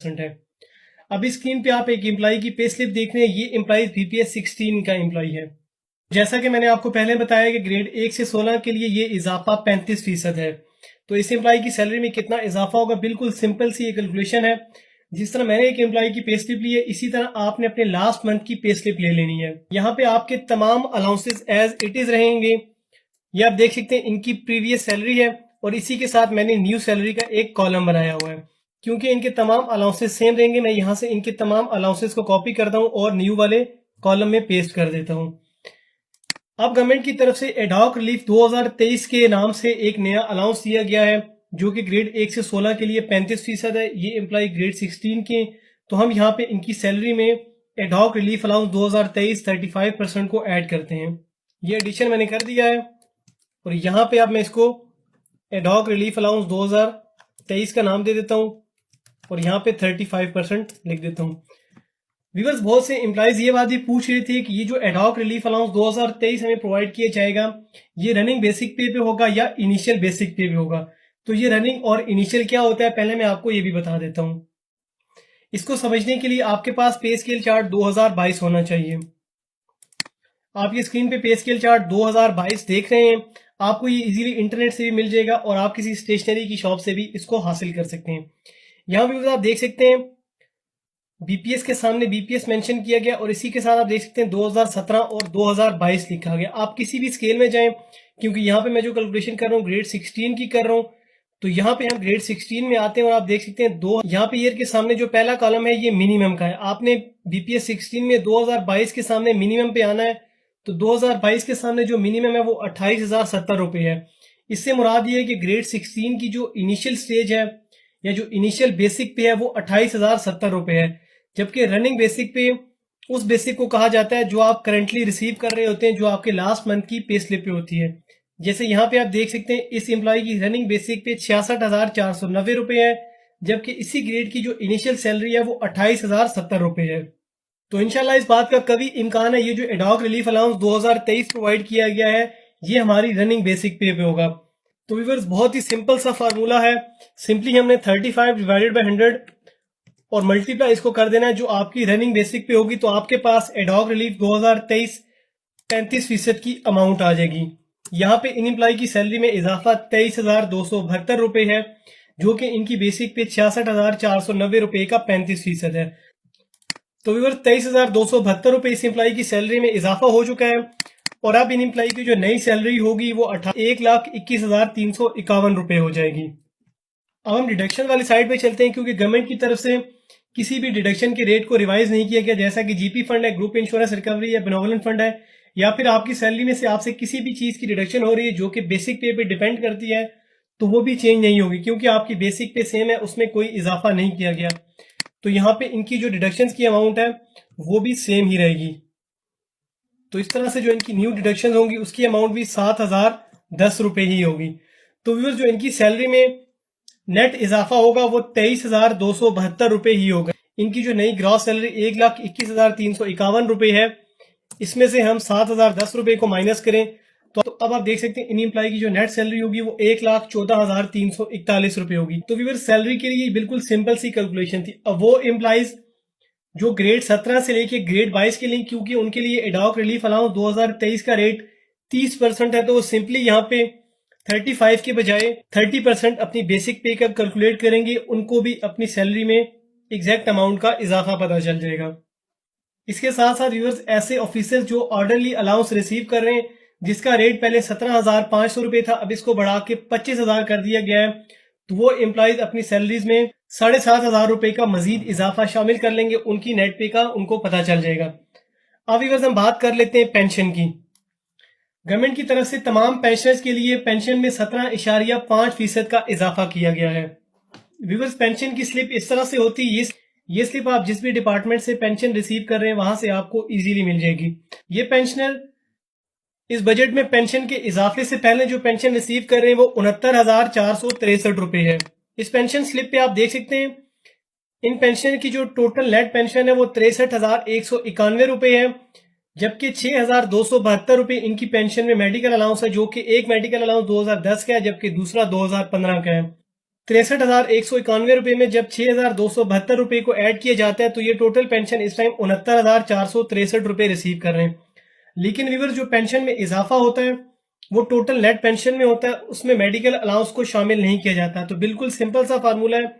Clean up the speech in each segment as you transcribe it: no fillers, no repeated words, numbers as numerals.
है। अभी स्क्रीन पे आप एक एम्प्लॉय की पे स्लिप देख रहे हैं, ये एम्प्लॉय बीपीएस 16 का एम्प्लॉय है। जैसा कि मैंने आपको पहले बताया कि ग्रेड 1 से 16 के लिए ये इजाफा 35% है। तो इस एम्प्लॉय की सैलरी में कितना इजाफा होगा, बिल्कुल सिंपल सी ये कैलकुलेशन है। जिस तरह मैंने एक एम्प्लॉय की पे स्लिप ली है, इसी तरह आपने अपने लास्ट मंथ की पे स्लिप ले लेनी है। यहाँ पे आपके तमाम अलाउंसेस एज इट इज रहेंगे। ये आप देख सकते हैं इनकी प्रीवियस सैलरी है और इसी के साथ मैंने न्यू सैलरी का एक कॉलम बनाया हुआ है। क्योंकि इनके तमाम अलाउंसेस सेम रहेंगे, मैं यहाँ से इनके तमाम अलाउंसेस को कॉपी करता हूँ और न्यू वाले कॉलम में पेस्ट कर देता हूँ। अब गवर्नमेंट की तरफ से एडहॉक रिलीफ 2023 के नाम से एक नया अलाउंस दिया गया है, जो कि ग्रेड 1 से 16 के लिए 35% है। ये एम्प्लॉय ग्रेड 16 के, तो हम यहाँ पे इनकी सैलरी में एडहॉक रिलीफ अलाउंस 2023 35% को ऐड करते हैं। ये एडिशन मैंने कर दिया है और यहाँ पे अब मैं इसको एडहॉक रिलीफ अलाउंस 2023 का नाम दे देता हूँ और यहाँ पे 35% लिख देता हूँ। व्यूअर्स, बहुत से एम्प्लॉयज ये बात भी पूछ रहे थे कि ये जो एडहॉक रिलीफ अलाउंस 2023 हमें प्रोवाइड किया जाएगा, ये रनिंग बेसिक पे होगा या इनिशियल बेसिक पे होगा। तो ये रनिंग और इनिशियल क्या होता है, पहले मैं आपको ये भी बता देता हूँ। इसको समझने के लिए आपके पास पे स्केल चार्ट 2022 होना चाहिए। आप ये स्क्रीन पे स्केल चार्ट 2022 देख रहे हैं। आपको ये इजीली इंटरनेट से भी मिल जाएगा और आप किसी स्टेशनरी की शॉप से भी इसको हासिल कर सकते हैं। यहाँ भी आप देख सकते हैं बीपीएस के सामने बीपीएस मेंशन किया गया और इसी के साथ आप देख सकते हैं 2017 और 2022 लिखा गया। आप किसी भी स्केल में जाएं, क्योंकि यहाँ पे मैं जो कैलकुलेशन कर रहा हूँ ग्रेड 16 की कर रहा हूँ, तो यहाँ पे हम ग्रेड 16 में आते हैं और आप देख सकते हैं दो यहाँ पे ईयर के सामने जो पहला कॉलम है ये मिनिमम का है। आपने बीपीएस 16 में 2022 के सामने मिनिमम पे आना है, तो 2022 के सामने जो मिनिमम है वो 28,070 रुपये है। इससे मुराद ये है कि ग्रेड 16 की जो इनिशियल स्टेज है या जो इनिशियल बेसिक पे है वो 28,070 रुपये है, जबकि रनिंग बेसिक पे उस बेसिक को कहा जाता है जो आप करंटली रिसीव कर रहे होते हैं, जो आपके लास्ट मंथ की पे स्लिप पे होती है। जैसे यहाँ पे आप देख सकते हैं इस एम्प्लॉय की रनिंग बेसिक पे 66,490 रुपये है, जबकि इसी ग्रेड की जो इनिशियल सैलरी है वो 28,070 रुपये है। तो इंशाल्लाह इस बात का कभी इम्कान है ये जो एडहॉक रिलीफ अलाउंस 2023 प्रोवाइड किया गया है ये हमारी रनिंग बेसिक पे होगा। तो व्यूअर्स, बहुत ही सिंपल सा फार्मूला है। सिंपली हमने 35 डिवाइडेड बाय 100 और मल्टीप्लाई इसको कर देना है, जो आपकी रनिंग बेसिक पे होगी। तो आपके पास एडहॉक रिलीफ 2023 35% की अमाउंट आ जाएगी। यहाँ पे इन एम्प्लॉय की सैलरी में इजाफा 23,272 रुपए है, जो कि इनकी बेसिक पे 66,490 रुपए का 35% है। तो व्यूअर 23,272 रुपए इस एम्प्लॉय की सैलरी में इजाफा हो चुका है और अब इन एम्प्लॉय की जो नई सैलरी होगी वो 1,21,351 रुपए हो जाएगी। अब हम डिडक्शन वाली साइड पे चलते हैं, क्योंकि गवर्नमेंट की तरफ से किसी भी डिडक्शन के रेट को रिवाइज नहीं किया गया, जैसा कि जीपी फंड है, ग्रुप इंश्योरेंस रिकवरी है, बेनोवलेंट फंड है, या फिर आपकी सैलरी में से आपसे किसी भी चीज की डिडक्शन हो रही है जो कि बेसिक पे डिपेंड करती है, तो वो भी चेंज नहीं होगी, क्योंकि आपकी बेसिक पे सेम है, उसमें कोई इजाफा नहीं किया गया। तो यहाँ पे इनकी जो डिडक्शन की अमाउंट है वो भी सेम ही रहेगी। तो इस तरह से जो इनकी न्यू डिडक्शन होंगी उसकी अमाउंट भी 7,010 रुपए ही होगी। तो व्यूअर्स, जो इनकी सैलरी में नेट इजाफा होगा वो 23,272 रुपए ही होगा। इनकी जो नई ग्रॉस सैलरी 1,21,351 रुपए है, इसमें से हम 7,010 रुपए को माइनस करें तो अब आप देख सकते हैं इन एम्प्लॉय की जो नेट सैलरी होगी वो 1,14,341 रुपए होगी। तो व्यूअर, सैलरी के लिए बिल्कुल सिंपल सी कैलकुलेशन थी। अब वो एम्प्लॉयज जो ग्रेड 17 से लेके ग्रेड 22 के लिए, क्योंकि उनके लिए एडहॉक रिलीफ अलाउंस 2023 का रेट 30% है, तो वो सिंपली यहाँ पे 35 के बजाय 30% अपनी बेसिक पे का कैलकुलेट करेंगे, उनको भी अपनी सैलरी में एग्जैक्ट अमाउंट का इजाफा पता चल जाएगा। इसके साथ साथ व्यूअर्स, ऐसे ऑफिसर्स जो ऑर्डरली अलाउंस रिसीव कर रहे हैं, जिसका रेट पहले 17,500 रुपए था, अब इसको बढ़ा के 25,000 कर दिया गया है, तो वो एम्प्लॉयज अपनी सैलरीज में 7,500 रुपए का मजीद इजाफा शामिल कर लेंगे, उनकी नेट पे का उनको पता चल जाएगा। अब व्यूअर्स, हम बात कर लेते हैं पेंशन की। गवर्नमेंट की तरफ से तमाम पेंशनर्स के लिए पेंशन में 17.5% का इजाफा किया गया है। व्यूअर्स, पेंशन की स्लिप इस तरह से होती है, ये स्लिप आप जिस भी डिपार्टमेंट से पेंशन रिसीव कर रहे हैं वहां से आपको इजीली मिल जाएगी। ये पेंशनर इस बजट में पेंशन के इजाफे से पहले जो पेंशन रिसीव कर रहे हैं वो 69,463 रुपए है। इस पेंशन स्लिप पे आप देख सकते हैं इन पेंशन की जो टोटल नेट पेंशन है वो 63,191 रुपए है, जबकि 6,272 रुपए इनकी पेंशन में मेडिकल अलाउंस है, जो कि एक मेडिकल अलाउंस 2010 का है जबकि दूसरा 2015 का है। 63,191 में जब 6,272 रुपए को ऐड किया जाता है तो ये टोटल पेंशन इस टाइम 69,463 रुपए रिसीव कर रहे हैं। लेकिन व्यूअर जो पेंशन में इजाफा होता है वो टोटल नेट पेंशन में होता है, उसमें मेडिकल अलाउंस को शामिल नहीं किया जाता। तो बिल्कुल सिंपल सा फार्मूला है,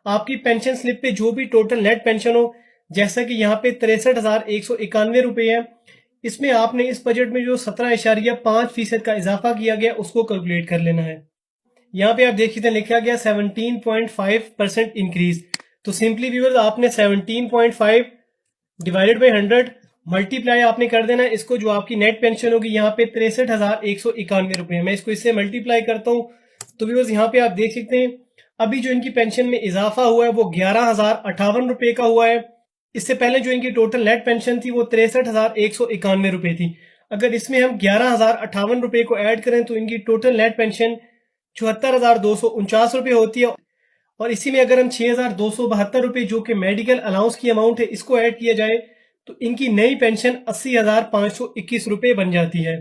आपकी पेंशन स्लिप पे जो भी टोटल नेट पेंशन हो, जैसा कि यहाँ पे 63,191 रुपए है, इसमें आपने इस बजट में जो 17.5% का इजाफा किया गया उसको कैलकुलेट कर लेना है। यहाँ पे आप देख सकते हैं लिखा गया 17.5% इंक्रीज। तो सिंपली व्यूअर्स आपने 17.5 डिवाइडेड बाई 100 मल्टीप्लाई आपने कर देना है इसको, जो आपकी नेट पेंशन होगी यहाँ पे 63,191 रुपए। मैं इसको इससे मल्टीप्लाई करता हूँ तो व्यूअर्स यहाँ पे आप देख सकते हैं अभी जो इनकी पेंशन में इजाफा हुआ है वो 11,058 रुपए का हुआ है। इससे पहले जो इनकी टोटल नेट पेंशन थी वो 63,191 रुपए थी। अगर इसमें हम 11,058 रुपए को ऐड करें तो इनकी टोटल नेट पेंशन 74,249 रुपए होती है। और इसी में अगर हम 6,272 रुपए जो कि मेडिकल अलाउंस की अमाउंट है इसको ऐड किया जाए तो इनकी नई पेंशन 80,521 रुपए बन जाती है।